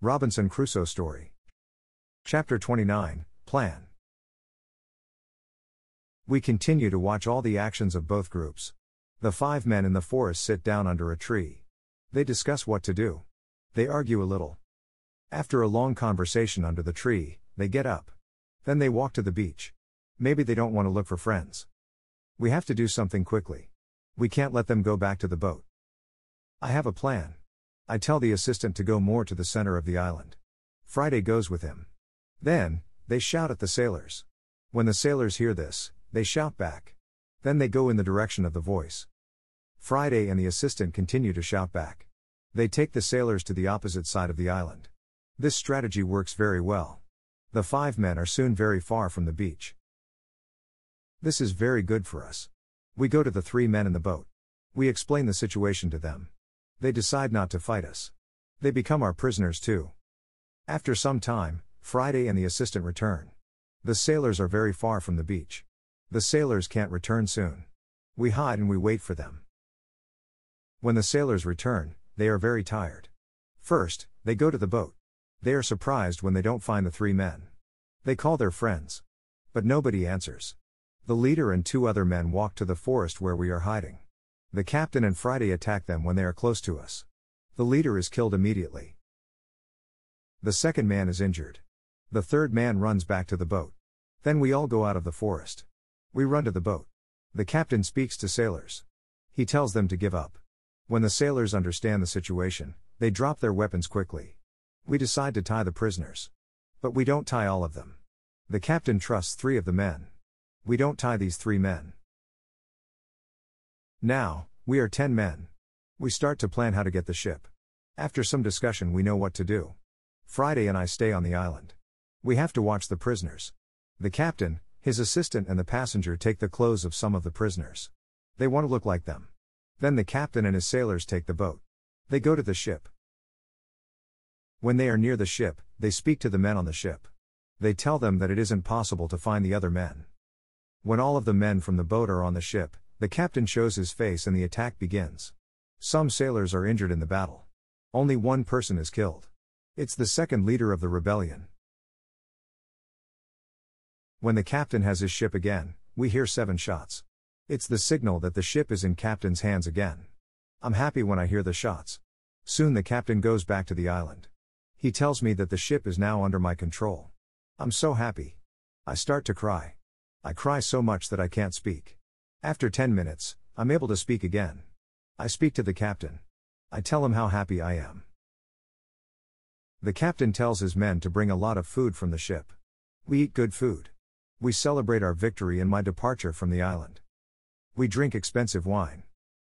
Robinson Crusoe story. Chapter 29, Plan. We continue to watch all the actions of both groups. The 5 men in the forest sit down under a tree. They discuss what to do. They argue a little. After a long conversation under the tree, they get up. Then they walk to the beach. Maybe they don't want to look for friends. We have to do something quickly. We can't let them go back to the boat. I have a plan. I tell the assistant to go more to the center of the island. Friday goes with him. Then, they shout at the sailors. When the sailors hear this, they shout back. Then they go in the direction of the voice. Friday and the assistant continue to shout back. They take the sailors to the opposite side of the island. This strategy works very well. The 5 men are soon very far from the beach. This is very good for us. We go to the 3 men in the boat. We explain the situation to them. They decide not to fight us. They become our prisoners too. After some time, Friday and the assistant return. The sailors are very far from the beach. The sailors can't return soon. We hide and we wait for them. When the sailors return, they are very tired. First, they go to the boat. They are surprised when they don't find the 3 men. They call their friends. But nobody answers. The leader and 2 other men walk to the forest where we are hiding. The captain and Friday attack them when they are close to us. The leader is killed immediately. The second man is injured. The third man runs back to the boat. Then we all go out of the forest. We run to the boat. The captain speaks to sailors. He tells them to give up. When the sailors understand the situation, they drop their weapons quickly. We decide to tie the prisoners. But we don't tie all of them. The captain trusts 3 of the men. We don't tie these 3 men. Now, we are 10 men. We start to plan how to get the ship. After some discussion, we know what to do. Friday and I stay on the island. We have to watch the prisoners. The captain, his assistant and the passenger take the clothes of some of the prisoners. They want to look like them. Then the captain and his sailors take the boat. They go to the ship. When they are near the ship, they speak to the men on the ship. They tell them that it isn't possible to find the other men. When all of the men from the boat are on the ship, the captain shows his face and the attack begins. Some sailors are injured in the battle. Only 1 person is killed. It's the second leader of the rebellion. When the captain has his ship again, we hear 7 shots. It's the signal that the ship is in captain's hands again. I'm happy when I hear the shots. Soon the captain goes back to the island. He tells me that the ship is now under my control. I'm so happy. I start to cry. I cry so much that I can't speak. After 10 minutes, I'm able to speak again. I speak to the captain. I tell him how happy I am. The captain tells his men to bring a lot of food from the ship. We eat good food. We celebrate our victory and my departure from the island. We drink expensive wine.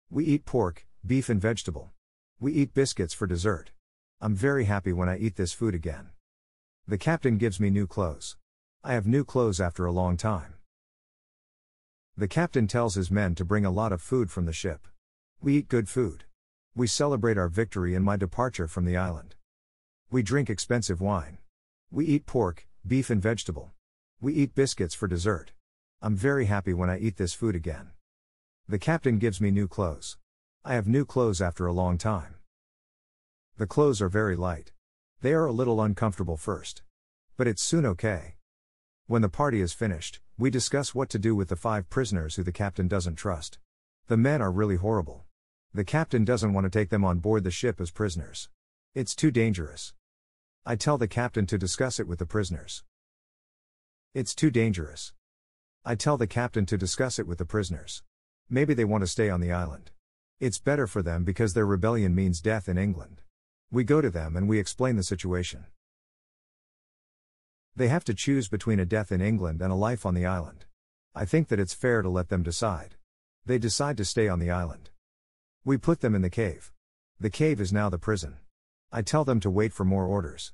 We eat pork, beef and vegetable. We eat biscuits for dessert. I'm very happy when I eat this food again. The captain gives me new clothes. I have new clothes after a long time. The captain tells his men to bring a lot of food from the ship. We eat good food. We celebrate our victory and my departure from the island. We drink expensive wine. We eat pork, beef and vegetable. We eat biscuits for dessert. I'm very happy when I eat this food again. The captain gives me new clothes. I have new clothes after a long time. The clothes are very light. They are a little uncomfortable first. But it's soon okay. When the party is finished, we discuss what to do with the 5 prisoners who the captain doesn't trust. The men are really horrible. The captain doesn't want to take them on board the ship as prisoners. It's too dangerous. I tell the captain to discuss it with the prisoners. It's too dangerous. I tell the captain to discuss it with the prisoners. Maybe they want to stay on the island. It's better for them because their rebellion means death in England. We go to them and we explain the situation. They have to choose between a death in England and a life on the island. I think that it's fair to let them decide. They decide to stay on the island. We put them in the cave. The cave is now the prison. I tell them to wait for more orders.